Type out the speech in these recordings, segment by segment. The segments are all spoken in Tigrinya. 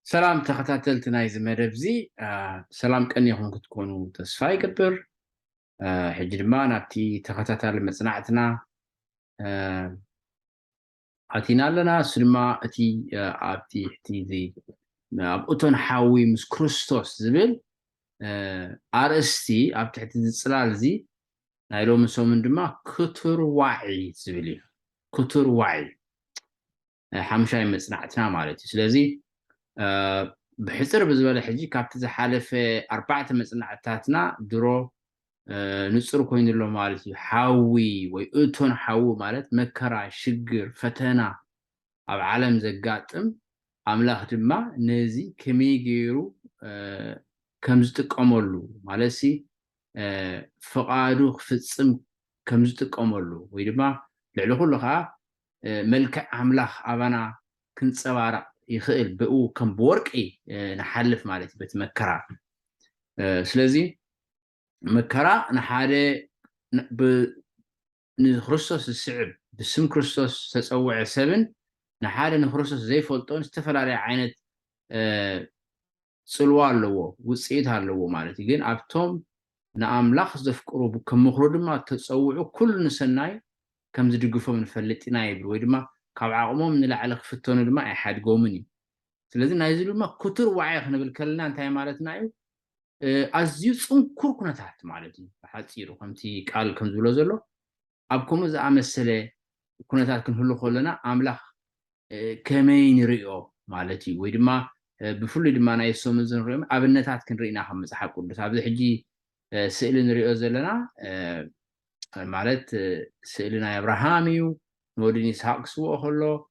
سلام تخطاتلت نايز مدبزي سلام كأني يكون تكونوا تسفاي كبر حجر ما نبتي تخطاتل مصنعتنا أتينا لنا سلما أتي أبتي حتي زي أبقتون حاوي مس كريستوس زبل أرستي أبتي حتي زي زي نايلو مسو من دما كتر وعي زبلي كتر وعي حمشاي مصنعتنا مالتي سلازي بحسر بزبالة حجي كابت زحالف 4 مصنعتاتنا درو نصر كوين له مالتي حاوي وي اتون حاو مالت مكرا شجر فتنا اب عالم زقاطم املاح دما نزي كمي غيرو كم زتقملو مالسي فقادو خفصم كم زتقملو وي دما لعل كلها ملك املاح ابانا كنصبارق يخيل بقو كم بورقي نحلف مالتي بتمكرا سلازي مكرا نحاده نخرستوس السعب بسم كريستوس تتصوع سبن نحاده نخرستوس زي فلطون استفلاري عينت صلوا اللو وصيت اللو مالتي جن ابتوم ناملاخ زفقرو كم مخرو دما تصوعو كل نسناي كم زدغفو منفلطنا يبل وي دما ካብ ዓቕሞም ንላዕሊ ክፍተኑ ድማ ኣይሓድጎምን እዩ ስለዚ ናይዚ ድማ ኩቱር ዋዕይ ክንብል ከለና እንታይ ማለትና እዩ ኣዝዩ ፅንኩር ኩነታት ማለት እዩ ብሓፂሩ ከምቲ ቃል ከም ዝብሎ ዘሎ ኣብ ከምኡ ዝኣመሰለ ኩነታት ክንህሉ ከለና ኣምላኽ ከመይ ንሪኦ ማለት እዩ ወይ ድማ ብፍሉይ ድማ ናይ ሶም ዝንሪኦም ኣብነታት ክንርኢና ከም መፅሓፍ ቅዱስ ኣብዚ ሕጂ ስእሊ ንሪኦ ዘለና ማለት ስእሊ ናይ ኣብርሃም እዩ نودني إسحاق سوء خلو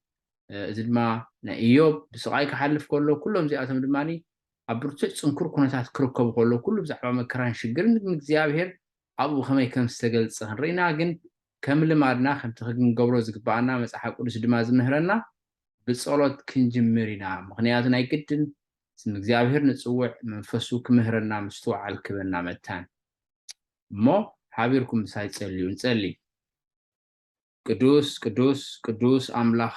زد ما نأيوب بسقاي كحلف كله كلهم زي أتم دماني أبرتش سنكر كنتات كركب كله كله بزحمة مكران شجر من زيابهر أبو خمي كم استقل صهن رينا جن كمل مارنا خم تخجن قبروز قبعنا مسحق ولش دماز مهرنا بصلات كنجمرنا مغنياتنا يقدن سن زيابهر نتسوع منفسوك مهرنا مستوع على الكبرنا متان مو حابيركم سايت سلي ቅዱስ ቅዱስ ቅዱስ አምላኽ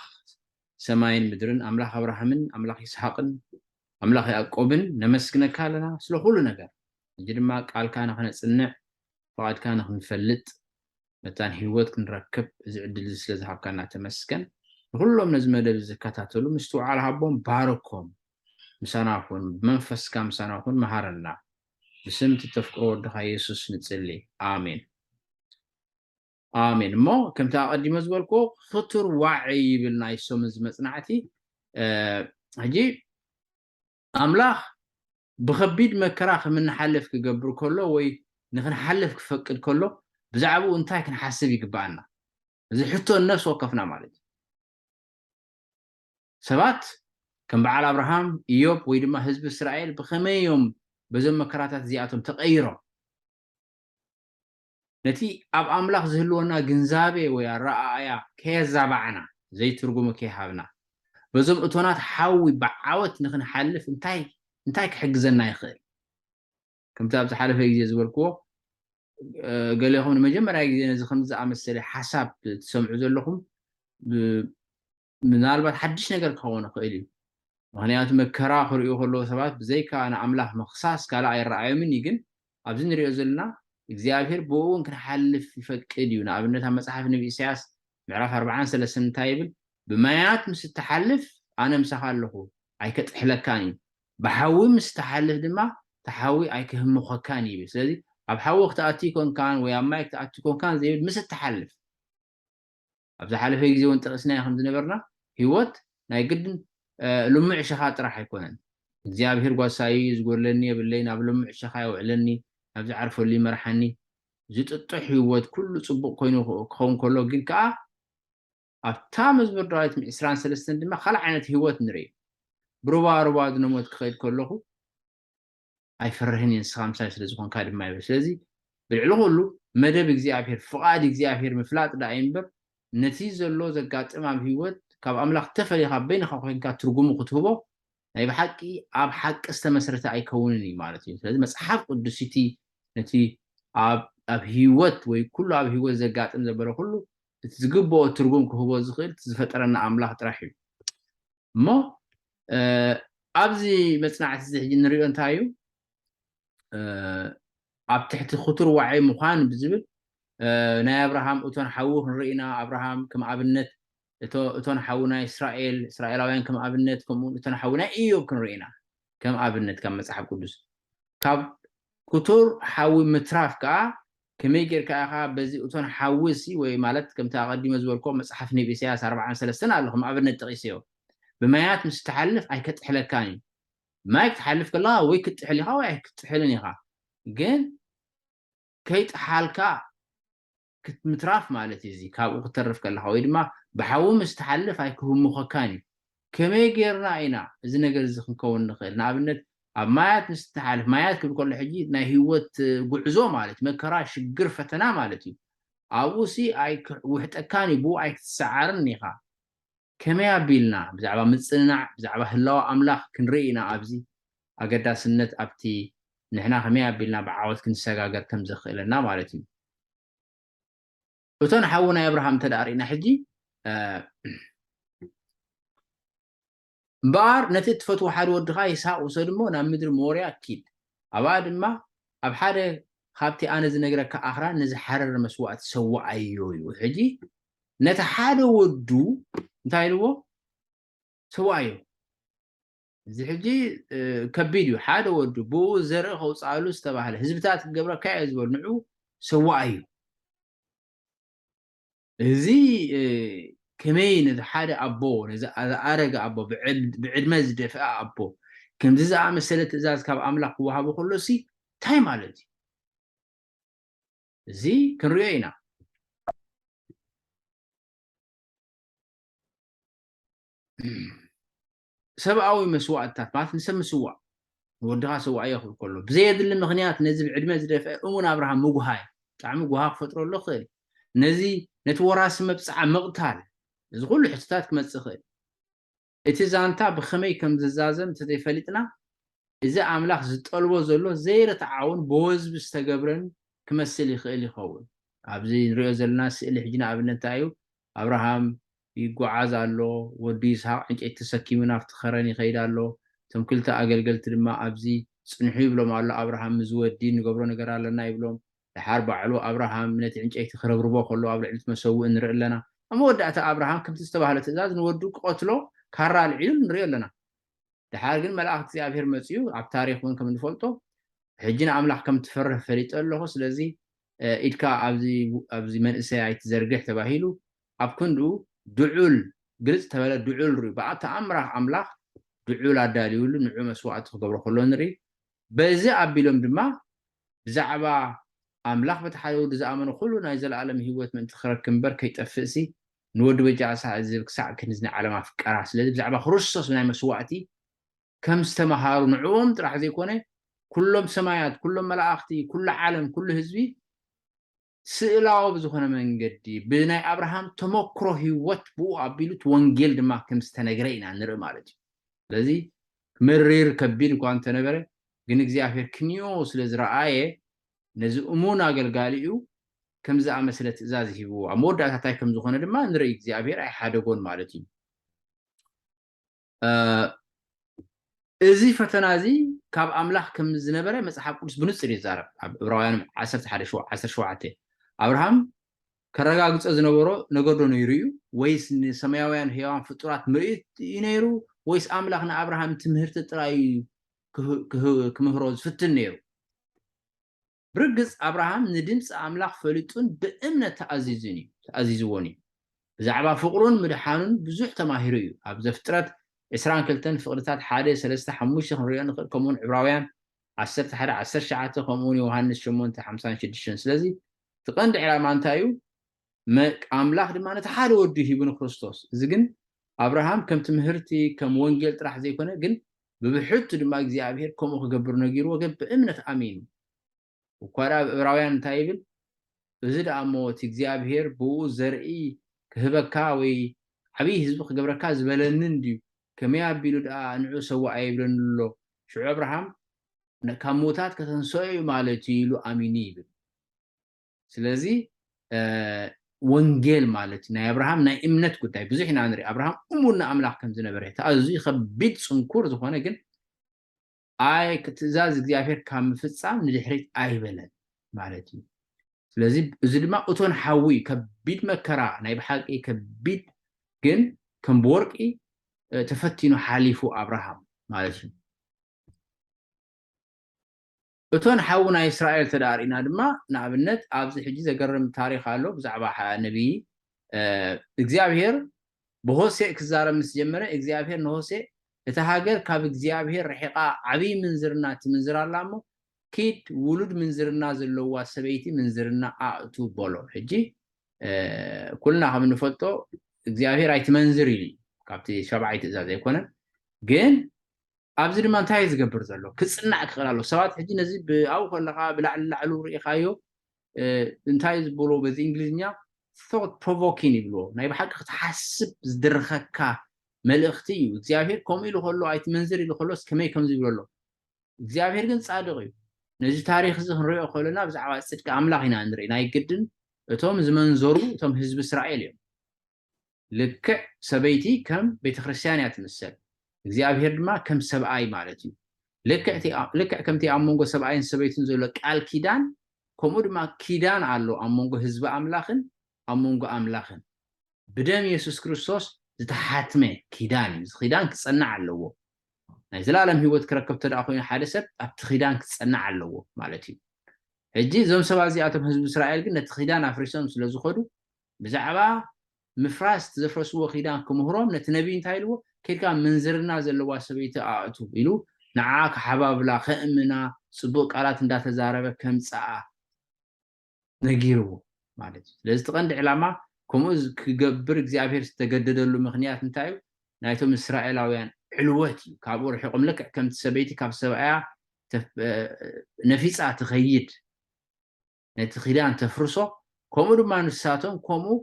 ሰማይን ምድርን አምላኽ አብርሃምን አምላኽ ይስሐቅን አምላኽ ያዕቆብን ነመስግነካ ኣለና ስለ ሁሉ ነገር እንጂ ድማ ቃልካ ንኽነጽንዕ ፈቃድካ ንኽንፈልጥ መታን ህይወት ክንረክብ እዚ ዕድል ስለ ዝሃብካና ተመስገን ሁሉም ነዚ መደብ ዝከታተሉ ምስትውዓል ሃቦም ባረኮም ምሳናኹን ብመንፈስካ ምሳናኹን መሃረና ብስም ተፍቅሮ ወድኻ ኢየሱስ ንጽሊ አሜን آمين مو كم تقدم زبالكو خطر وعي بالناي سومز مصنعتي هجي أملاخ بخبيد مكراخ من حلف كقبر كله وي نخن حلف كفكر كله بزعبو انتاي كن حاسب يقبعنا زي حتى النفس وقفنا مالك سبات كم بعل أبراهام إيوب ويدما حزب إسرائيل بخميهم بزم مكراتات زياتهم تغيروا نتي أب أملاخ زهلونا جنزابي ويا رأيا كيزا بعنا زي ترجمة كيهابنا بزم أتونات حاوي بعوت نخن حلف انتاي كحجزنا يخيل كم تابت حلف يجي زوركو قال لهم مجمع يجي نزل خمسة أمثلة حسب تسمعوا لهم من البعض حدش نقدر كونه قليل وهنيات مكرا خريو خلو ثبات بزيك أنا أملاخ مخصاص كلا أي رأي مني جن أبزن ريوزلنا እግዚአብሔር ቦን ከሐልፍ ይፈቅድ ይሁን አብነት መጽሐፍ ነብይ ኢሳያስ ምዕራፍ 40 ሰለስን ታይብል በማያት ምስተሐልፍ አነ ምሳኻለሁ አይከጥሕለካኒ በሐዊ ምስተሐልፍ ድማ ተሐዊ አይከህምኸካኒ ይብል ስለዚህ ኣብ ሐዊ ክተኣቲ ኮንካን ወይ ኣብ ማይ ክተኣቲ ኮንካን ዘይብል ምስተሐልፍ ኣብ ዝሓለፈ ግዜ ወን ጥቅስና ከም ዝነበርና ህይወት ናይ ግድን ልሙዕ ሸኻ ጥራሕ ኣይኮነን እግዚአብሔር ጓሳይ ዝጎለኒ የብለይ ናብ ልሙዕ ሸኻ ይውዕለኒ أبز عارفه اللي مرحني زيت الطحي ود كل صبق كونه كون كله جن كا أتامز بردايت من إسران سلسلة ما خلع عنت هوت نري بروا دنموت خير كله أي فرهني إنسان سايس لزقون كارب ما يبص لذي بالعلو كله مدى بجزيابير فقاد جزيابير مفلات دا ينبر نتيجة اللو زقات أمام هوت كاب أملاك تفري خبين خاطرين كترجمه كتبه أي بحكي أب حق استمسرت أي كونني مالتي لازم أصحاب قدسيتي نتي أب هيوت وكل أب هيوت زقات إن زبره كله تزقبه ترجم كهو زخير تزفترنا أملاح ترحيل ما أبزي مصنعة زي نريو أنتايو أب تحت خطر وعي مخان بزبل نا أبراهام أتون حوه نرينا أبراهام كم أبنت أتون حونا إسرائيلاوين كم أبنت كم أتون حونا إيوب كن رينا كم أبنت كم مسحب قدس كاب كتور حاوي متراف كا كميجر كا بزي أتون حاوسي ومالت كم تقدم زولكم مسحف نبي سياسة 4 سنة لهم أبنت تقيسيو بمايات مستحلف أي كتحل كاني ما يكتحلف كلا ويكتحلي ها ويكتحلني ها جن كيت حالكا كنت متراف مالتي زي كابو كترف كلا ها ويدما بحاول مستحلف أي كهم مخكاني كميجرنا إنا إذا نقدر زخم كون نخيل نابنت مايات مستحلف مايات كل حجي نا هيوت قعزو مالتي مكراش قرفتنا مالتي أبوسي أي وحتى كاني بو أي تسعرني ها كما يبيلنا بزعبا متصنع بزعبا هلاو أملاخ كنرينا أبزي أقداسنت أبتي نحنا كما يبيلنا بعاوت كنساقاقر كم زخيلنا مالتي وتون حونا إبراهام تدارينا حجي بار نتت فتو حد ودغا يساق وسدمو نا مدر موريا أكيد أباد ما أبحاد خابتي أنا زنقرك أخرى نزي حرر مسوات سوى أيوي حجي نتحاد ودو انتايلو سوى أيوي زي حجي كبيديو حاد ودو بو زرق هو صالو استباهله حزبتات قبره كاي زبل نعو سوى أيوي زي كمين إذا حدا أبو إذا أرجع أبو بعد ما زدف أبو كم زي عم سلة إزاز كاب أملاك وهابو كله سي تايم على زي كن رأينا سبعوي مسوعات ما تنسى مسوع ودها سوى ياخذ كله بزيد اللي مغنيات نزل بعد ما زدف أمون أبراهام مجهاي تعمل مجها فترة الله خير نزي نتوراس مبسعة مقتال إذا كل حتات كم تسخير إتزانتا بخمي كم زازم تدفلتنا إذا أملاك زتقلبو زلو زير تعاون بوز بستقبرن كمثل يخيل يخول أبزي نريو زلنا سئل حجنا أبنتايو أبراهام يقعاز الله وديس ها عنك تسكي من افتخراني خيد الله تم كلتا أقلقلت لما أبزي صنحي بلوم الله أبراهام مزود دين قبرو نقرا لنا يبلوم لحارب علو أبراهام نتي عنك تخرب ربو خلو أبلا علت مسوء نرئ لنا أما ودعت أبراهام كم تستبه لتزاز نودوك قتلو كارا العلم نرئ لنا دحال ግን መልአክ እግዚአብሔር መጽዩ ኣብ ታሪክ ውን ከም ንፈልጦ ሕጂና ኣምላኽ ከም ትፈርህ ፈሊጥ ኣለኹ ስለዚ ኢድካ ኣብዚ መንእሰይ ኣይትዘርግሕ ተባሂሉ ኣብ ክንዱ ድዑል ግልጽ ተበለ ድዑል ርዩ በኣ ተኣምራኽ ኣምላኽ ድዑል ኣዳልዩሉ ንዑ መስዋዕቲ ክገብሮ ከሎ ንርኢ በዚ ኣቢሎም ድማ ብዛዕባ ኣምላኽ በቲ ሓደ ወዲ ዝኣመነ ኩሉ ናይ ዘለኣለም ሂወት ምእንቲ ክረክብ እምበር ከይጠፍእሲ ንወዲ በጃእሳ ዝብል ክሳዕ ክንዝኒ ዓለም ኣፍቀራ ስለዚ ብዛዕባ ክርስቶስ ናይ መስዋዕቲ كم استمهاروا نعوم تراح زي كونه كلهم سمايات كلهم ملائكتي كل عالم كل حزبي سئلاو بزخونه من قدي بناي ابراهام تمكرو هيوت بو ابيلوت وانجيل دما كم استنغرينا نرى مالتي لذي مرير كبير كون تنبره ግን እግዚአብሔር ክንዮ ስለዝረአየ ነዚ እሙን አገልጋሊኡ ከምዛ መስለ ትእዛዝ ሂቡ አሞዳታታይ ከም ዝኾነ ድማ ንርኢ እግዚአብሔር አይ ሓደጎን ማለት እዩ እዚ ፈተና እዚ ካብ ኣምላኽ ከም ዝነበረ መጽሓፍ ቅዱስ ብንጹር ይዛረብ ኣብ ዕብራውያን 11:17 አብርሃም ከረጋግጾ ዝነበሮ ነገር ዶ ነይሩ እዩ ወይስ ንሰማያውያን ህያዋን ፍጡራት ምርኢት እዩ ነይሩ ወይስ ኣምላኽ ንኣብርሃም ትምህርቲ ጥራይ ክምህሮ ዝፍትን ነይሩ ብርግጽ አብርሃም ንድምፂ ኣምላኽ ፈሊጡን ብእምነት ተኣዚዝዎን እዩ ብዛዕባ ፍቅሩን ምድሓኑን ብዙሕ ተማሂሩ እዩ ኣብ ዘፍጥረት 22 ፍቅርታት 1:3-5 ክንሪኦ ንኽእል ከምኡውን ዕብራውያን 11:19 ከምኡውን ዮሃንስ 8:56 ስለዚ ትቐንዲ ዕላማ እንታይ እዩ ኣምላኽ ድማ ነቲ ሓደ ወዲ ሂቡ ንክርስቶስ እዚ ግን አብርሃም ከም ትምህርቲ ከም ወንጌል ጥራሕ ዘይኮነ ግን ብብሕቱ ድማ እግዚአብሔር ከምኡ ክገብር ነጊሩ ወገን ብእምነት ኣሚኑ ወኳዳ ዕብራውያን እንታይ ይብል እዚ ደኣ ሞት እግዚአብሔር ብኡ ዘርኢ ክህበካ ወይ ዓብይ ህዝቢ ክገብረካ ዝበለንን ድዩ ከመይ ኣቢሉ ደኣ ንዑ ሰዋእ ይብለን ኣሎ ሽዑ አብርሃም ካብ ሞታት ከተንስኦ ማለት ኢሉ ኣሚኑ ይብል ስለዚ ወንጌል ማለት ናይ አብርሃም ናይ እምነት ጉዳይ ብዙሕ ኢና ንርኢ አብርሃም እሙን ኣምላኽ ከም ዝነበረ ተኣዝዩ ከቢድ ፅንኩር ዝኾነ ግን ኣይ ትእዛዝ እግዚኣብሔር ካብ ምፍፃም ንድሕሪት ኣይበለን ማለት እዩ ስለዚ እዚ ድማ እቶን ሓዊ ከቢድ መከራ ናይ ብሓቂ ከቢድ ግን ከም ብወርቂ ተፈቲኑ ሓሊፉ አብርሃም ማለት እዩ እቶን ሓዊ ናይ እስራኤል ተዳሪእና ድማ ንኣብነት ኣብዚ ሕጂ ዘገርም ታሪክ ኣሎ ብዛዕባ ነቢይ እግዚኣብሔር ብሆሴዕ ክዛረብ ምስ ጀመረ እግዚኣብሔር ንሆሴዕ እታ ሃገር ካብ እግዚኣብሔር ርሒቓ ዓብይ ምንዝርና ትምንዝር ኣላ እሞ ኪድ ውሉድ ምንዝርና ዘለዋ ሰበይቲ ምንዝርና ኣእቱ በሎ ሕጂ ኩልና ከም ንፈልጦ እግዚኣብሔር ኣይትመንዝር ኢሉ ካብቲ ሸብዓይ ትእዛዝ ኣይኮነን ግን ኣብዚ ድማ እንታይ ዝገብር ዘሎ ክፅናዕ ክኽእል ኣሎ ሰባት ሕጂ ነዚ ብኣብኡ ከለካ ብላዕሊ ላዕሉ ርኢኻዮ እንታይ ዝብሎ በዚ እንግሊዝኛ thought provoking ይብልዎ ናይ ብሓቂ ክትሓስብ ዝድርኸካ መልእኽቲ እዩ እግዚኣብሔር ከምኡ ኢሉ ከሎ ኣይትመንዝር ኢሉ ከሎስ ከመይ ከምዚ ይብሎ ኣሎ እግዚኣብሔር ግን ፃድቕ እዩ ነዚ ታሪክ እዚ ክንሪኦ ከለና ብዛዕባ ፅድቂ ኣምላኽ ኢና ንርኢ ናይ ግድን እቶም ዝመንዘሩ እቶም ህዝቢ እስራኤል እዮም ልክዕ ሰበይቲ ከም ቤተክርስትያን እያ ትምሰል እግዚኣብሔር ድማ ከም ሰብኣይ ማለት እዩ ልክዕ ከምቲ ኣብ መንጎ ሰብኣይን ሰበይትን ዘሎ ቃል ኪዳን ከምኡ ድማ ኪዳን ኣሎ ኣብ መንጎ ህዝቢ ኣምላኽን ኣብ መንጎ ኣምላኽን ብደም ኢየሱስ ክርስቶስ ዝተሓትመ ኪዳን እዩ እዚ ኪዳን ክፀናዕ ኣለዎ ናይ ዘላለም ሂወት ክረክብ ተደኣ ኮይኑ ሓደ ሰብ ኣብቲ ኪዳን ክፀናዕ ኣለዎ ማለት እዩ ሕጂ እዞም ሰባት እዚኣቶም ህዝቢ እስራኤል ግን ነቲ ኪዳን ኣፍሪሶም ስለ ዝኸዱ ብዛዕባ ምፍራስ ዘፍረስዎ ኪዳን ክምህሮም ነቲ ነቢይ እንታይ ኢልዎ ከይድካ ምንዝርና ዘለዋ ሰበይቲ ኣእቱ ኢሉ ንዓ ክሓባብላ ከእምና ፅቡቅ ቃላት እንዳተዛረበ ከምፅኣ ነጊርዎ ማለት እዩ ስለዚ እቲ ቀንዲ ዕላማ ከምኡ ክገብር እግዚኣብሔር ዝተገደደሉ ምክንያት እንታይ እዩ ናይቶም እስራኤላውያን ዕልወት እዩ ካብኡ ርሒቆም ልክዕ ከምቲ ሰበይቲ ካብ ሰብኣያ ነፊፃ ትኸይድ ነቲ ኪዳን ተፍርሶ ከምኡ ድማ ንሳቶም ከምኡ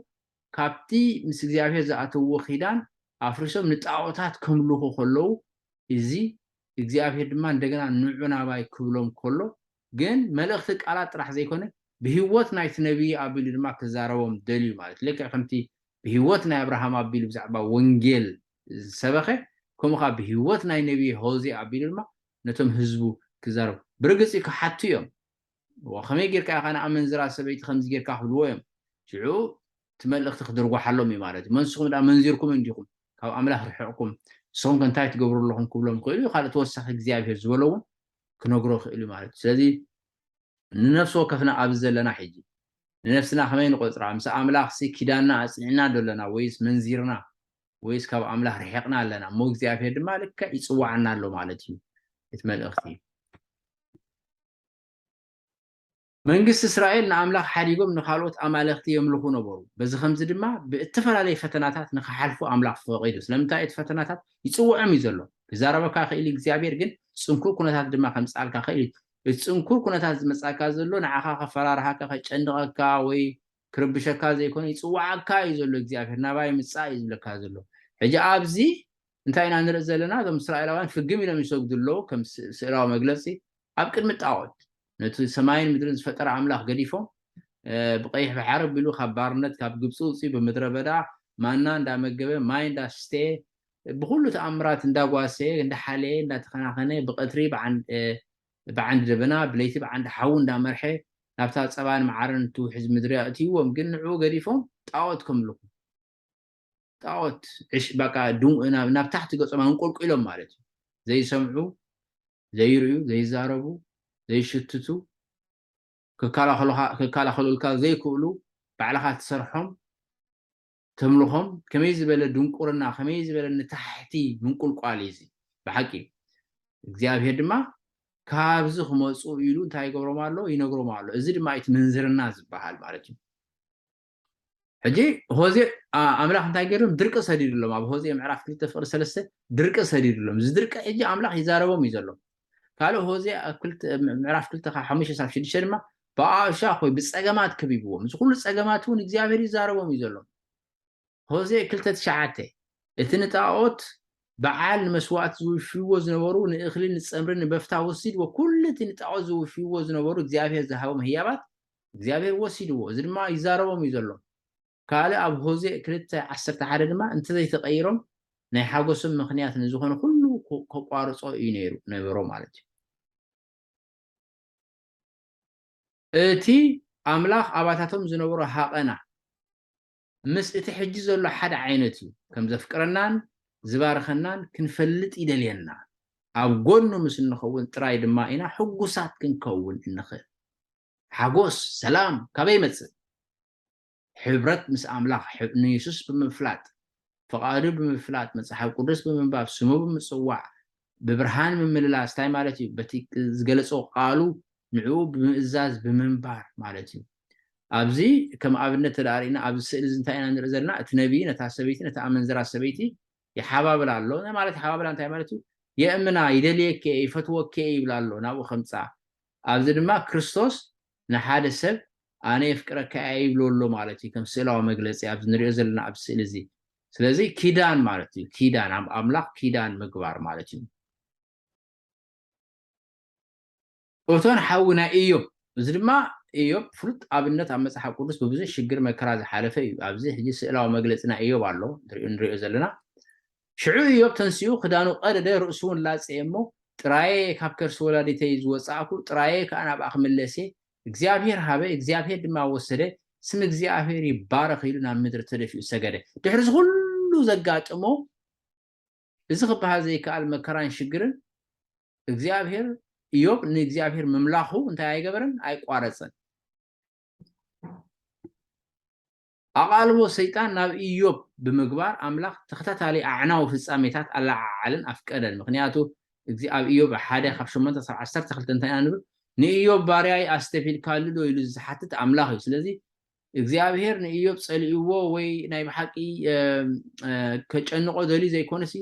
ካብቲ ምስ እግዚኣብሔር ዝኣተውዎ ኪዳን ኣፍሪሶም ንጣዖታት ከምልኹ ከለዉ እዚ እግዚኣብሔር ድማ እንደገና ንዑ ናባይ ክብሎም ከሎ ግን መልእኽቲ ቃላት ጥራሕ ዘይኮነ ብሂወት ናይቲ ነቢይ ኣቢሉ ድማ ክዛረቦም ደልዩ ማለት ልክዕ ከምቲ ብሂወት ናይ አብርሃም ኣቢሉ ብዛዕባ ወንጌል ዝሰበኸ ከምኡ ከዓ ብሂወት ናይ ነቢይ ሆሴዕ ኣቢሉ ድማ ነቶም ህዝቡ ክዛረቡ ብርግፂ ክሓቱ እዮም ወኸመይ ጌርካ ኢኻ ንኣመንዝራ ሰበይቲ ከምዚ ጌርካ ክብልዎ እዮም ሽዑ እቲ መልእኽቲ ክድርጓሓሎም እዩ ማለት እዩ መንስኹም ዳ መንዚርኩም እንዲኹም ካብ ኣምላኽ ርሕቕኩም ንስኹም ከ እንታይ ትገብሩ ኣለኹም ክብሎም ክእሉ እዩ ካልእ ተወሳኺ እግዚኣብሔር ዝበሎ እውን ክነግሮ ክእሉ እዩ ማለት እዩ ስለዚ ንነፍሲ ወከፍና ኣብዚ ዘለና ሕጂ ንነፍስና ከመይ ንቆፅራ ምስ ኣምላኽ ኪዳንና ኣፅኒዕና ደለና ወይስ መንዚርና ወይስ ካብ ኣምላኽ ርሒቕና ኣለና እሞ እግዚኣብሔር ድማ ልክዕ ይፅዋዓና ኣሎ ማለት እዩ እቲ መልእኽቲ መንግስቲ እስራኤል ንኣምላኽ ሓዲጎም ንካልኦት ኣማለኽቲ የምልኹ ነበሩ በዚ ከምዚ ድማ ብእተፈላለየ ፈተናታት ንክሓልፉ ኣምላኽ ፈቂዱ ስለምንታይ እቲ ፈተናታት ይፅውዖም እዩ ዘሎ ክዛረበካ ክእል እግዚኣብሔር ግን ፅንኩር ኩነታት ድማ ከምፃልካ ክእል እቲ ፅንኩር ኩነታት ዝመፃካ ዘሎ ንዓኻ ከፈራርሓካ ከጨንቀካ ወይ ክርብሸካ ዘይኮነ ይፅዋዓካ እዩ ዘሎ እግዚኣብሔር ናባይ ምፃእ እዩ ዝብለካ ዘሎ ሕጂ ኣብዚ እንታይ ኢና ንርኢ ዘለና እዞም እስራኤላውያን ፍግም ኢሎም ይሰግዱ ኣለዉ ከም ስእላዊ መግለፂ ኣብ ቅድሚ ጣዖት ነቲ ሰማይን ምድርን ዝፈጠረ ኣምላኽ ገዲፎም ብቀይሕ ባሕሪ ኣቢሉ ካብ ባርነት ካብ ግብፂ ውፅኡ ብምድረ በዳ ማና እንዳመገበ ማይ እንዳስተየ ብኩሉ ተኣምራት እንዳጓሰየ እንዳሓለየ እንዳተኸናኸነ ብቀትሪ ብዓንዲ ደበና ብለይቲ ብዓንዲ ሓዊ እንዳመርሐ ናብታ ፀባን መዓርን ትውሕዝ ምድሪ ኣእትይዎም ግን ንዕኡ ገዲፎም ጣዖት ከምልኹ ጣዖት በቃ ናብ ታሕቲ ገፆም አንቆልቁሎም ማለት እዩ ዘይሰምዑ ዘይርእዩ ዘይዛረቡ ዘይሽትቱ ክከላኸሉልካ ዘይክእሉ ባዕልኻ ትሰርሖም ተምልኾም ከመይ ዝበለ ድንቁርና ከመይ ዝበለ ንታሕቲ ምንቁልቋል እዩ ብሓቂ እግዚኣብሔር ድማ ካብዚ ክመፁ ኢሉ እንታይ ይገብሮም ኣሎ ይነግሮም ኣሎ እዚ ድማ እቲ ምንዝርና ዝበሃል ማለት እዩ ሕጂ ሆሴዕ ኣምላኽ እንታይ ገይሮም ድርቂ ሰዲዱሎም ኣብ ሆሴዕ ምዕራፍ 2 ፍቅሪ 3 ድርቂ ሰዲዱሎም እዚ ድርቂ ሕጂ ኣምላኽ ይዛረቦም እዩ ዘሎ ካልእ ሆሴዕ ምዕራፍ 2:5-6 ድማ ብኣእሻኽ ወይ ብፀገማት ከቢብዎም እዚ ኩሉ ፀገማት እውን እግዚኣብሔር ይዛረቦም እዩ ዘሎ ሆሴዕ 2:9 እቲ ንጣዖት በዓል ንመስዋዕት ዝውፍይዎ ዝነበሩ ንእኽሊ ንፀምሪ ንበፍታ ወሲድዎ ኩሉ እቲ ንጣዖት ዝውፍይዎ ዝነበሩ እግዚኣብሔር ዝሃቦም ህያባት እግዚኣብሔር ወሲድዎ እዚ ድማ ይዛረቦም እዩ ዘሎ ካልእ ኣብ ሆዜ 2:11 ድማ እንተ ዘይተቐይሮም ናይ ሓጎስም ምኽንያት ንዝኾነ ኩሉ ከቋርጾ እዩ ነይሩ ማለት እዩ እቲ ኣምላኽ ኣባታቶም ዝነበሮ ሃቐና ምስ እቲ ሕጂ ዘሎ ሓደ ዓይነት እዩ ከም ዘፍቅረናን ዝባርኸናን ክንፈልጥ ይደልየና ኣብ ጎኑ ምስ እንኸውን ጥራይ ድማ ኢና ሕጉሳት ክንከውን እንኽእል ሓጎስ ሰላም ካበይ ይመጽእ ሕብረት ምስ ኣምላኽ ንየሱስ ብምፍላጥ فقادو بمفلات مصحف قدس بمنباب سمو بمصواع ببرهان بممللاس تاي مالتي بتي زغلصو قالو نعو بمئزاز بمنبار مالتي ابزي كم ابنت تدارينا ابز سئل زنتاينا نرزلنا اتنبي نتا سبيتي نتا منزرا سبيتي يحبابل الله انا مالتي حبابل انت مالتي يامنا يدليك يفتوك يبلالو نابو خمسه ابز دما كريستوس نحاد سب انا يفكرك يبلولو مالتي كم سئلاو مغلصي ابز نريزلنا ابز سئل زي ስለዚህ ኪዳን ማለት እዩ ኪዳን ኣምላኽ ኪዳን ምግባር ማለት እዩ እቶን ሓውና ኢዮብ እዚ ድማ ኢዮብ ፍሉጥ ኣብነት ኣብ መጽሓፍ ቅዱስ ብብዙሕ ሽግር መከራ ዝሓለፈ እዩ ኣብዚ ሕጂ ስእላዊ መግለፂና ኢዮብ ኣሎ ንሪኦ ዘለና ሽዑ ኢዮብ ተንስኡ ክዳኑ ቀደደ ርእሱ እውን ላፅየ እሞ ጥራየ ካብ ከርሲ ወላዲተይ ዝወፃእኩ ጥራየ ከዓ ናብኣ ክምለስ እግዚኣብሔር ሃበ እግዚኣብሔር ድማ ወሰደ ስም እግዚኣብሔር ይባረኽ ኢሉ ናብ ምድሪ ተደፊኡ ሰገደ ድሕሪ ዝኩሉ ዘጋጥሞ እዚ ክበሃል ዘይከኣል መከራን ሽግርን እግዚኣብሔር ኢዮብ ንእግዚኣብሔር ምምላኹ እንታይ ኣይገበረን ኣይቋረፀን ኣቓልቦ ሰይጣን ናብ ኢዮብ ብምግባር ኣምላኽ ተኸታታሊ ኣዕናዊ ፍጻሜታት ኣላዓልን ኣፍቀደን ምክንያቱ ኣብ ኢዮብ 1:8-12 እንታይ ንብል ንኢዮብ ባርያይ ኣስተፊልካሉ ዶ ኢሉ ዝሓትት ኣምላኽ እዩ ስለዚ እግዚአብሔር ንኢዮብ ጸልይዎ ወይ ናይ ብሓቂ ከጨንቆ ደሊ ዘይኮነሲ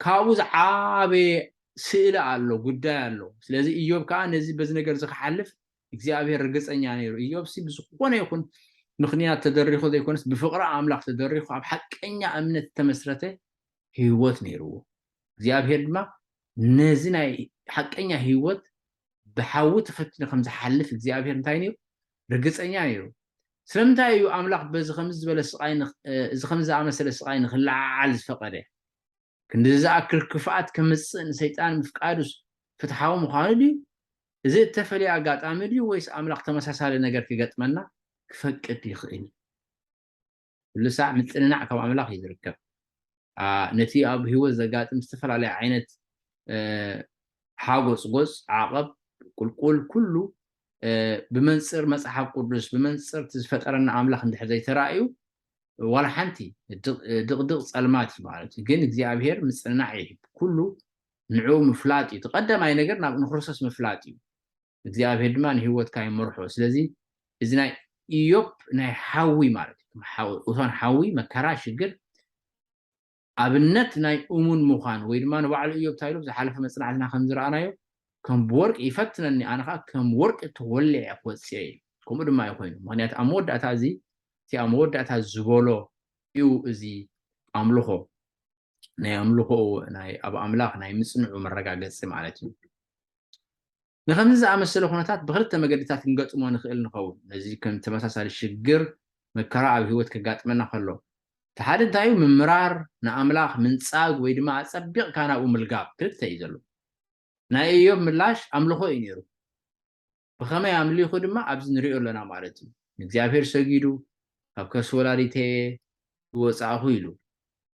ካብኡ ዝዓበየ ስእሊ ኣሎ ጉዳይ ኣሎ ስለዚ ኢዮብ ከዓ ነዚ በዚ ነገር ዝክሓልፍ እግዚአብሔር ርግፀኛ ነይሩ ኢዮብ ሲ ብዝኾነ ይኹን ምክንያት ተደሪኹ ዘይኮነስ ብፍቅሪ ኣምላኽ ተደሪኹ ኣብ ሓቀኛ እምነት ተመስረተ ህይወት ነይሩዎ እግዚአብሔር ድማ ነዚ ናይ ሓቀኛ ህይወት ብሓዊ ተፈቲኑ ከም ዝሓልፍ እግዚአብሔር እንታይ ነይሩ ርግፀኛ ነይሩ ስለምንታይ እዩ ኣምላኽ በዚ ከምዚ ዝበለ ስቃይ እዚ ከምዚ ዝኣመሰለ ስቃይ ንክለዓል ዝፈቀደ ክንዲ ዝኣክል ክፍኣት ከምፅእ ንሰይጣን ምፍቃዱስ ፍትሓዊ ምዃኑ ድዩ እዚ እተፈልየ ኣጋጣሚ ድዩ ወይስ ኣምላኽ ተመሳሳሊ ነገር ክገጥመና ክፈቅድ ይኽእል ኩሉ ሳዕ ምፅንናዕ ካብ ኣምላኽ እዩ ዝርከብ ነቲ ኣብ ሂወት ዘጋጥም ዝተፈላለየ ዓይነት ሓጎስ ጎፅ ዓቐብ ቁልቁል ኩሉ بمنصر مصحف قدس بمنصر تفطرنا املاح እንድሕር ዘይተራእዩ ወላ ሓንቲ ድቕድቕ ጸልማት ማለት ግን እግዚአብሔር ምጽናዕ ይህብ ኩሉ ንዑ ምፍላጥ እዩ ተቀደማይ ነገር ናብ ንክርስቶስ ምፍላጥ እዩ እግዚአብሔር ድማ ንህይወትካ ይመርሖ ስለዚ እዚ ናይ ኢዮብ ናይ ሓዊ ማለት እዩ እቶን ሓዊ መከራ ሽግር ኣብነት ናይ እሙን ምዃን ወይ ድማ ንባዕሉ ኢዮብ ታይሉ ዝሓለፈ መጽናዕትና ከም ዝረኣናዮ ከም ወርቅ ይፈትነኒ ኣነ ከዓ ከም ወርቅ ተወልዕ ወፅየ ከምኡ ድማ ይኮይኑ ምክንያቱ ኣብ መወዳእታ እዚ እቲ ኣብ መወዳእታ ዝበሎ እዩ እዚ ኣምልኾ ናይ ኣምልኾ ናይ ኣብ ኣምላኽ ናይ ምፅንዑ መረጋገፂ ማለት እዩ ንከምዚ ዝኣመሰለ ኩነታት ብክልተ መገድታት ክንገጥሞ ንኽእል ንኸውን ነዚ ከም ተመሳሳሊ ሽግር መከራ ኣብ ሂወት ከጋጥመና ከሎ እቲ ሓደ እንታይ እዩ ምምራር ንኣምላኽ ምንፃግ ወይ ድማ ኣፀቢቕካ ናብኡ ምልጋብ ክልተ እዩ ዘሎ ናይ ኢዮብ ምላሽ ኣምልኾ እዩ ነይሩ ብኸመይ ኣምሊኹ ድማ ኣብዚ ንሪኦ ኣለና ማለት እዩ ንእግዚአብሔር ሰጊዱ ካብ ከርሲ ወላዲተየ ዝወፃእኹ ኢሉ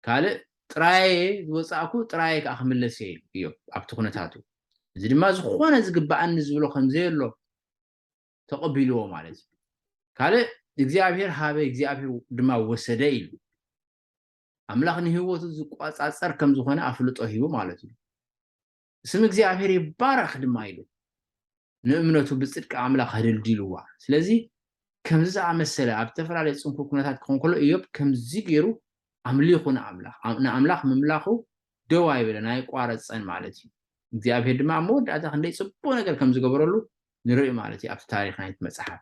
ካልእ ጥራየ ዝወፃእኩ ጥራየ ከዓ ክምለስ እየ ኢሉ ኢዮብ ኣብቲ ኩነታቱ እዚ ድማ ዝኾነ ዝግባኣኒ ዝብሎ ከምዘየሎ ተቐቢልዎ ማለት እዩ ካልእ እግዚአብሔር ሃበ እግዚአብሔር ድማ ወሰደ ኢሉ ኣምላኽ ንህይወቱ ዝቋፃፀር ከም ዝኾነ ኣፍልጦ ሂቡ ማለት እዩ ስም እግዚአብሔር ይባረኽ ድማ ኢሉ ንእምነቱ ብፅድቂ ኣምላኽ ህድልድልዋ ስለዚ ከምዚ ዝኣመሰለ ኣብ ዝተፈላለየ ፅንኩር ኩነታት ክኾን ከሎ ኢዮብ ከምዚ ገይሩ ኣምሊኹ ንኣምላኽ ምምላኹ ደው ኣይበለን ኣይቋረፀን ማለት እዩ እግዚአብሔር ድማ ኣብ መወዳእታ ክንደይ ፅቡቅ ነገር ከም ዝገበረሉ ንርኢ ማለት እዩ ኣብቲ ታሪክ ናይቲ መፅሓፍ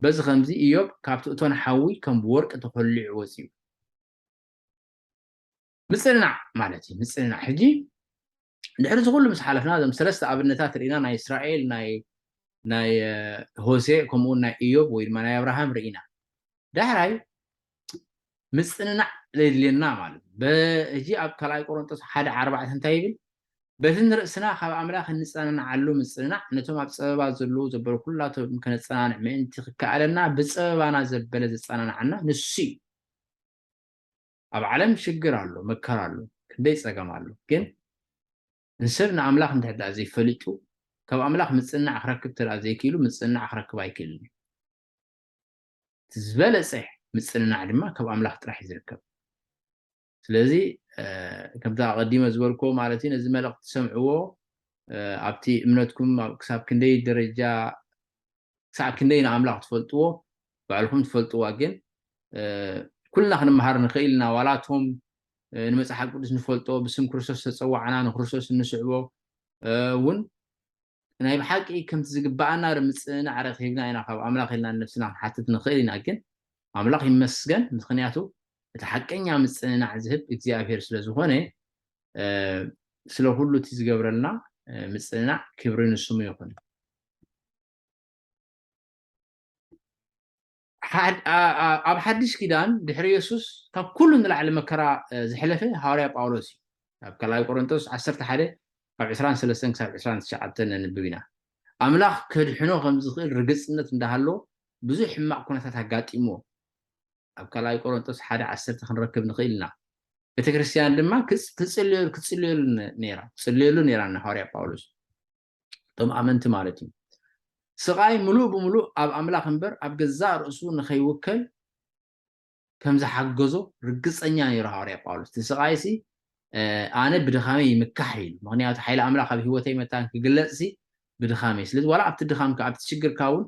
በዚ ከምዚ ኢዮብ ካብቲ እቶን ሓዊ ከም ብወርቂ ተኮሊዑ ወፂኡ ምፅንናዕ ማለት እዩ ምፅንናዕ ሕጂ ድሕሪ ዝኩሉ ምስ ሓለፍና እዞም ሰለስተ ኣብነታት ርኢና ናይ እስራኤል ናይ ሆሴዕ ከምኡውን ናይ ኢዮብ ወይ ድማ ናይ ኣብርሃም ርኢና ዳሕራይ مصنع ليلنا ማለት በእጂ ኣብ ካልኣይ ቆሮንቶስ 1:4 እንታይ ይብል በትን ርእስና ካብ ኣምላኽ እንጸናንዓሉ ምጽናዕ ነቶም ኣብ ፀበባ ዘለዉ ዘበሉ ኩላቶም ከነጸናንዕ ምእንቲ ክከኣለና ብፀበባና ዘበለ ዘጸናንዓና ንሱ እዩ ኣብ ዓለም ሽግር ኣሎ መከራ ኣሎ ክንደይ ፀገም ኣሎ ግን ንሰብ ንኣምላኽ እንተሕዳእ ዘይፈሊጡ ካብ ኣምላኽ ምጽናዕ ክረክብ ተደኣ ዘይክኢሉ ምጽናዕ ክረክብ ኣይክእልን ዝበለፀ ምጽናዕ ድማ ካብ ኣምላኽ ጥራሕ ይዝርከብ ስለዚ ከምታ ቀዲመ ዝበልኮ ማለት እዩ ነዚ መልእኽቲ ትሰምዕዎ ኣብቲ እምነትኩም ክሳብ ክንደይ ደረጃ ክሳብ ክንደይ ንኣምላኽ ትፈልጥዎ ባዕልኩም ትፈልጥዋ ግን ኩልና ክንመሃር ንኽእል ኢና ዋላቶም ንመፅሓፍ ቅዱስ ንፈልጦ ብስም ክርስቶስ ተፀዋዕና ንክርስቶስ እንስዕቦ እውን ናይ ብሓቂ ከምቲ ዝግባኣና ምጽናዕ ረኺብና ኢና ካብ ኣምላኽ ኢልና ነፍስና ክንሓትት ንኽእል ኢና ግን ኣምላኽ ይመስገን ምክንያቱ እቲ ሓቀኛ ምጽናዕ ዝህብ እግዚኣብሔር ስለ ዝኾነ ስለ ሁሉ እቲ ዝገብረልና ምጽናዕ ክብሪ ንስሙ ይኹን ኣብ ሓድሽ ኪዳን ድሕሪ ኢየሱስ ካብ ኩሉ ንላዕሊ መከራ ዝሕለፈ ሃዋርያ ጳውሎስ እዩ ኣብ ካልኣይ ቆሮንቶስ 11 ካብ 23 ክሳብ 29 ነንብብ ኢና ኣምላኽ ከድሕኖ ከም ዝኽእል ርግፅነት እንዳሃለዎ ብዙሕ ሕማቅ ኩነታት ኣጋጢሞ ኣብ ካልኣይ ቆሮንቶስ 1:10 ክንረክብ ንኽእል ኢና ቤተክርስትያን ድማ ክትጽልየሉ ነይራ ሃዋርያ ጳውሎስ እቶም ኣመንቲ ማለት እዩ ስቃይ ሙሉእ ብምሉእ ኣብ ኣምላኽ እምበር ኣብ ገዛእ ርእሱ ንኸይውከል ከም ዝሓገዞ ርግፀኛ ነይሩ ሃዋርያ ጳውሎስ እቲ ስቃይሲ ኣነ ብድኻመይ ይምካሕ ኢሉ ምክንያቱ ሓይሊ ኣምላኽ ኣብ ሂወተይ መታን ክግለጽሲ ብድኻመይ ስለዚ ዋላ ኣብቲ ድኻምካ ኣብቲ ሽግርካ እውን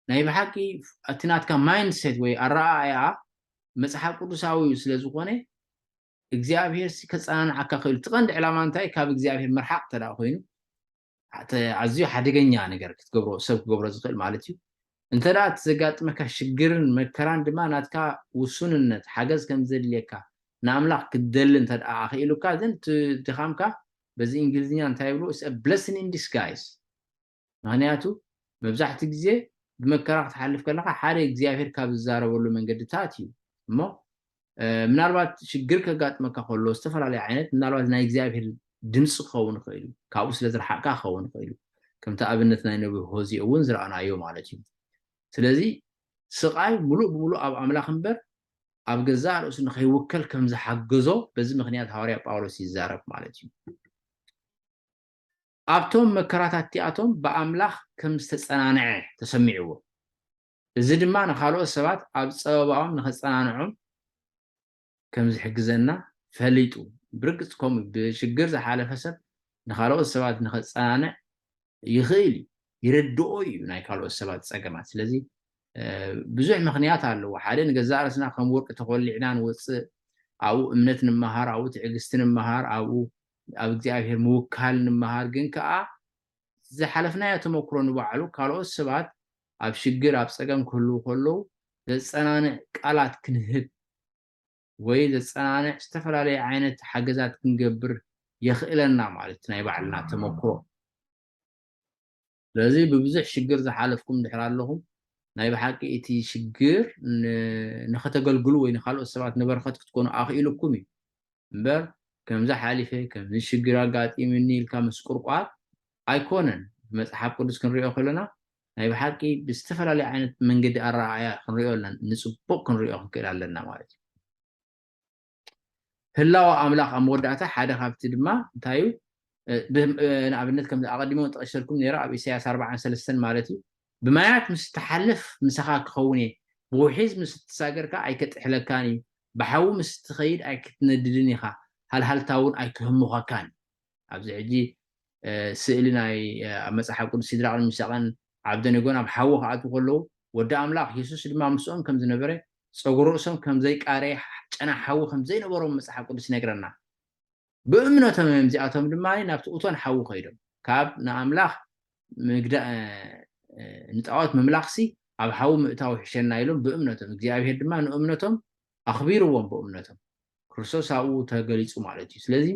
ናይ ብሓቂ እቲ ናትካ ማይንድሴት ወይ ኣረኣእያ መፅሓፍ ቅዱሳዊ ስለ ዝኾነ እግዚኣብሔር ከፀናንዓካ ክእል እቲ ቀንዲ ዕላማ እንታይ ካብ እግዚኣብሔር ምርሓቅ ተደኣ ኮይኑ ኣዝዩ ሓደገኛ ነገር ክትገብሮ ሰብ ክገብሮ ዝኽእል ማለት እዩ እንተዳ ትዘጋጥመካ ሽግርን መከራን ድማ ናትካ ውሱንነት ሓገዝ ከም ዘድልየካ ንኣምላኽ ክትደሊ እንተደኣ ኣኽኢሉካ ዘን ድኻምካ በዚ እንግሊዝኛ እንታይ ይብሉ ብለስን ኢን ዲስጋይዝ ምክንያቱ መብዛሕትኡ ግዜ ብመከራ ክትሓልፍ ከለካ ሓደ እግዚኣብሔር ካብ ዝዛረበሉ መንገድታት እዩ እሞ ምናልባት ሽግር ከጋጥመካ ከሎ ዝተፈላለዩ ዓይነት ምናልባት ናይ እግዚኣብሔር ድምፂ ክኸውን ይኽእል እዩ ካብኡ ስለ ዝረሓቕካ ክኸውን ይኽእል እዩ ከምቲ ኣብነት ናይ ነቢ ሆዚእ እውን ዝረኣናዮ ማለት እዩ ስለዚ ስቃይ ሙሉእ ብምሉእ ኣብ ኣምላኽ እምበር ኣብ ገዛእ ርእሱ ንኸይውከል ከም ዝሓገዞ በዚ ምክንያት ሃዋርያ ጳውሎስ ይዛረብ ማለት እዩ ኣብቶም መከራታት እቲኣቶም ብኣምላኽ ከም ዝተፀናንዐ ተሰሚዕዎ እዚ ድማ ንካልኦት ሰባት ኣብ ፀበባኦም ንኸፀናንዖም ከም ዝሕግዘና ፈሊጡ ብርግፅ ከምኡ ብሽግር ዝሓለፈ ሰብ ንካልኦት ሰባት ንኸፀናንዕ ይኽእል እዩ ይረድኦ እዩ ናይ ካልኦት ሰባት ፀገማት ስለዚ ብዙሕ ምክንያት ኣለዎ ሓደ ንገዛእ ርእስና ከም ወርቂ ተኮሊዕና ንወፅእ ኣብኡ እምነት ንምሃር ኣብኡ ትዕግስቲ ንምሃር ኣብኡ ኣብ እግዚኣብሔር ምውካል ንምሃር ግን ከዓ ዝሓለፍናዮ ተመክሮ ንባዕሉ ካልኦት ሰባት ኣብ ሽግር ኣብ ፀገም ክህልው ከለዉ ዘፀናንዕ ቃላት ክንህብ ወይ ዘፀናንዕ ዝተፈላለየ ዓይነት ሓገዛት ክንገብር የኽእለና ማለት ናይ ባዕልና ተመክሮ ስለዚ ብብዙሕ ሽግር ዝሓለፍኩም ድሕር ኣለኹም ናይ ብሓቂ እቲ ሽግር ንኸተገልግሉ ወይ ንካልኦት ሰባት ንበረኸት ክትኮኑ ኣኽኢልኩም እዩ እምበር ከምዛ ሓሊፈ ከምዚ ሽግር ኣጋጢሙኒ ኢልካ ምስ ቁርቋር ኣይኮነን መፅሓፍ ቅዱስ ክንሪኦ ከለና ናይ ብሓቂ ብዝተፈላለየ ዓይነት መንገዲ ኣረኣእያ ክንሪኦ ኣለና ንፅቡቅ ክንሪኦ ክንክእል ኣለና ማለት እዩ ህላዊ ኣምላኽ ኣብ መወዳእታ ሓደ ካብቲ ድማ እንታይ እዩ ንኣብነት ከም ኣቐዲሞም ጠቐሸልኩም ነይራ ኣብ ኢሳያስ 43 ማለት እዩ ብማያት ምስ ተሓልፍ ምሳኻ ክኸውን እየ ብውሒዝ ምስ ትሳገርካ ኣይከጥሕለካን እዩ ብሓዊ ምስ ትኸይድ ኣይክትነድድን ኢኻ ሃልሃልታ እውን ኣይክህምኸካን ኣብዚ ሕጂ ስእሊ ናይ ኣብ መፅሓፍ ቅዱስ ሲድራቅን ሚሳቅን ዓብደነጎን ኣብ ሓዊ ክኣትዉ ከለዉ ወዲ ኣምላኽ የሱስ ድማ ምስኦም ከም ዝነበረ ፀጉሪ ርእሶም ከም ዘይቃረየ ጨና ሓዊ ከም ዘይነበሮም መፅሓፍ ቅዱስ ይነግረና ብእምነቶም እዚኣቶም ድማ ናብቲ እቶን ሓዊ ከይዶም ካብ ንኣምላኽ ንጣዖት ምምላኽሲ ኣብ ሓዊ ምእታዊ ሕሸና ኢሎም ብእምነቶም እግዚኣብሔር ድማ ንእምነቶም ኣኽቢርዎም ብእምነቶም ክርስቶስ ኣብኡ ተገሊፁ ማለት እዩ ስለዚ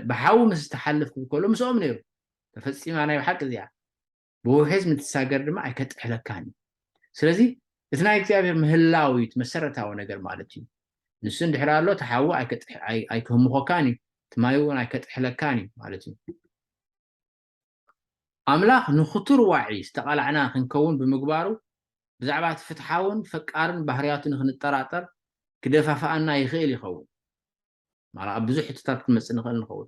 ብሓዊ ምስ ተሓልፍ ከሎ ምስኦም ነይሩ ተፈፂማ ናይ ብሓቂ እዚኣ ብውሒዝ ምትሳገር ድማ ኣይከጥሕለካን እዩ ስለዚ እትና እግዚአብሔር ምህላዊት መሰረታዊ ነገር ማለት እዩ ንሱ እንድሕር ኣሎ ተሓዊ ኣይክህምኾካን እዩ ትማይ እውን ኣይከጥሕለካን እዩ ማለት እዩ ኣምላኽ ንኽቱር ዋዒ ዝተቓላዕና ክንከውን ብምግባሩ ብዛዕባ እቲ ፍትሓውን ፈቃርን ባህርያቱ ንክንጠራጠር ክደፋፍኣና ይኽእል ይኸውን ማለት ኣብ ብዙሕ ሕቶታት ክንመፅእ ንኽእል ንኸውን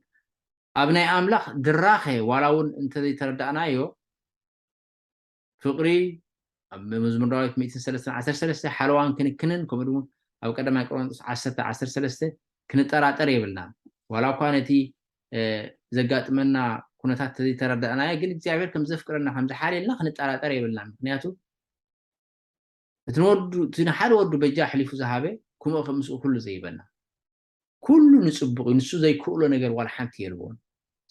ኣብ ናይ ኣምላኽ ድራኸ ዋላ እውን እንተዘይተረዳእናዮ ፍቕሪ ኣብ መዝሙር ዳዊት 113 ሓለዋን ክንክንን ከምኡ እውን ኣብ ቀዳማይ ቆሮንጦስ 10:13 ክንጠራጠር የብልናን ዋላ እኳ ነቲ ዘጋጥመና ኩነታት ተዘይተረዳእናዮ ግን እግዚኣብሔር ከም ዘፍቅረና ከም ዝሓልየልና ክንጠራጠር የብልናን ምክንያቱ እቲ ንሓደ ወዱ በጃ ሕሊፉ ዝሃበ ከምኡ ከምስኡ ኩሉ ዘይበና ኩሉ ንፅቡቅ ንሱ ዘይክእሎ ነገር ዋላ ሓንቲ የልዎን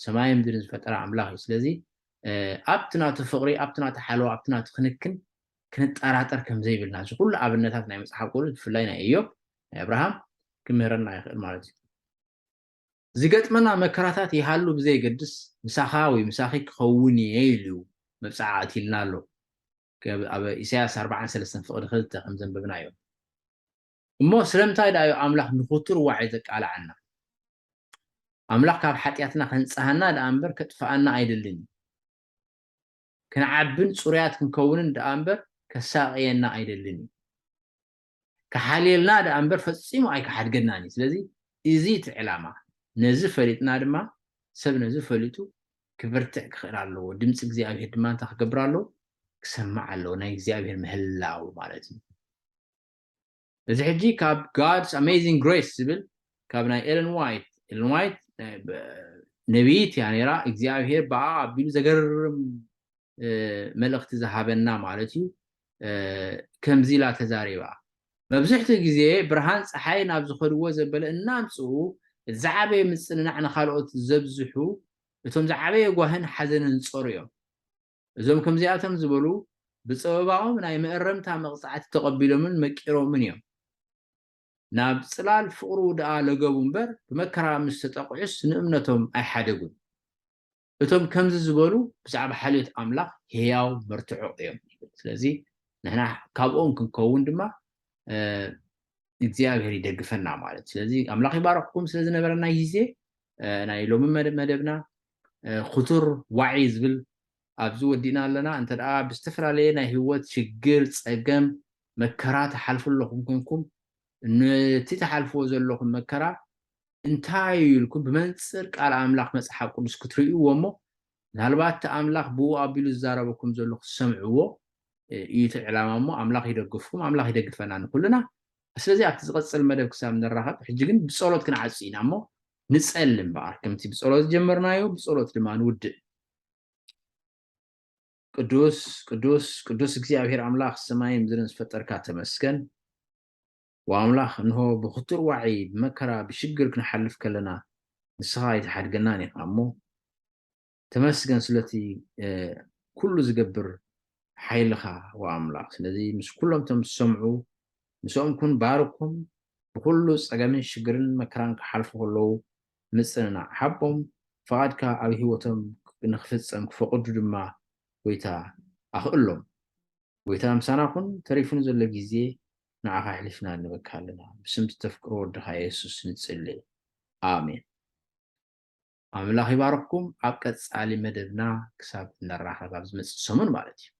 ሰማይ ምድርን ዝፈጠረ ኣምላኽ እዩ ስለዚ ኣብቲ ናቱ ፍቕሪ ኣብቲ ናቱ ሓለዋ ኣብቲ ናቱ ክንክን ክንጠራጠር ከም ዘይብልና እዚ ኩሉ ኣብነታት ናይ መፅሓፍ ቅዱስ ብፍላይ ናይ ኢዮብ ናይ አብርሃም ክምህረና ይኽእል ማለት እዩ ዝገጥመና መከራታት ይሃሉ ብዘይገድስ ምሳኻ ወይ ምሳኺ ክኸውን እየ ኢሉ መብፃዕ ኣቲልና ኣሎ ኣብ ኢሳያስ 43 ፍቕዲ 2 ከም ዘንበብናዮ እሞ ስለምንታይ ዳዮ ኣምላኽ ንኽቱር ዋዒ ዘቃልዓና ኣምላኽ ካብ ሓጢኣትና ከንፅሃና ደኣ እምበር ከጥፍኣና ኣይደልን ክንዓብን ፅሩያት ክንከውንን ደኣ እምበር ከሳቅየና ኣይደልን ክሓልየልና ደኣ እምበር ፈፂሙ ኣይክሓድገናን ስለዚ እዚ እቲ ዕላማ ነዚ ፈሊጥና ድማ ሰብ ነዚ ፈሊጡ ክበርትዕ ክኽእል ኣለዎ ድምፂ እግዚኣብሔር ድማ እንታይ ክገብር ኣለዎ ክሰማዕ ኣለዎ ናይ እግዚኣብሔር ምህላው ማለት እዩ እዚ ሕጂ ካብ God's Amazing Grace ዝብል ካብ ናይ ኤለን ዋይት ነቢይት እያ ነይራ እግዚኣብሔር ብኣ ኣቢሉ ዘገርም መልእኽቲ ዝሃበና ማለት እዩ ከምዚ ኢላ ተዛሪባ መብዛሕትኡ ግዜ ብርሃን ፀሓይ ናብ ዝኸድዎ ዘበለ እናምፅኡ ዝዓበየ ምፅንናዕ ንካልኦት ዘብዝሑ እቶም ዝዓበየ ጓህን ሓዘንን ፀሩ እዮም እዞም ከምዚኣቶም ዝበሉ ብፀበባኦም ናይ ምእረምታ መቕፃዕቲ ተቐቢሎምን መቂሮምን እዮም ናብ ፅላል ፍቕሩ ደኣ ለገቡ እምበር ብመከራ ምስ ተጠቕዑስ ንእምነቶም ኣይሓደጉን እቶም ከምዚ ዝበሉ ብዛዕባ ሓልዮት ኣምላኽ ህያው መርትዖ እዮም ስለዚ ንሕና ካብኦም ክንከውን ድማ እግዚኣብሔር ይደግፈና ማለት ስለዚ ኣምላኽ ይባረኽኩም ስለ ዝነበረና ግዜ ናይ ሎሚ መደብና ክቱር ዋዒ ዝብል ኣብዚ ወዲእና ኣለና እንተ ደኣ ብዝተፈላለየ ናይ ህይወት ሽግር ፀገም መከራ ተሓልፉ ኣለኹም ኮንኩም ነቲ ተሓልፍዎ ዘለኹም መከራ እንታይ ኢልኩም ብመንፅር ቃል ኣምላኽ መፅሓፍ ቅዱስ ክትርእይዎ እሞ ምናልባት እቲ ኣምላኽ ብኡ ኣቢሉ ዝዛረበኩም ዘሎ ክሰምዕዎ እዩ እቲ ዕላማ እሞ ኣምላኽ ይደግፍኩም ኣምላኽ ይደግፈና ንኩልና ስለዚ ኣብቲ ዝቐፅል መደብ ክሳብ ንራኸብ ሕጂ ግን ብፀሎት ክንዓፂ ኢና እሞ ንፀልም በኣር ከምቲ ብፀሎት ጀመርናዮ ብፀሎት ድማ ንውድእ ቅዱስ ቅዱስ ቅዱስ እግዚኣብሔር ኣምላኽ ሰማይን ምድርን ዝፈጠርካ ተመስገን ወኣምላኽ እንሆ ብኽቱር ዋዒ ብመከራ ብሽግር ክንሓልፍ ከለና ንስኻ ይተሓድገናን ኢኻ እሞ ተመስገን ስለቲ ኩሉ ዝገብር ሓይልኻ ወኣምላኽ ስለዚ ምስ ኩሎም እቶም ዝሰምዑ ምስኦም ኩን ባርኩም ብኩሉ ፀገምን ሽግርን መከራን ክሓልፉ ከለዉ ምፅንናዕ ሓቦም ፈቓድካ ኣብ ሂወቶም ንክፍፀም ክፈቅዱ ድማ ጎይታ ኣኽእሎም ጎይታ ምሳና ኩን ተሪፉን ዘሎ ግዜ ንዓኻ ሕሊፍና ንበካ ኣለና ብስም ተፍቅሮ ወድኻ የሱስ ንፅልይ ኣሜን ኣምላኽ ይባርኽኩም ኣብ ቀፃሊ መደብና ክሳብ እንራኸብ ኣብ ዝመፅእ ሰሙን ማለት እዩ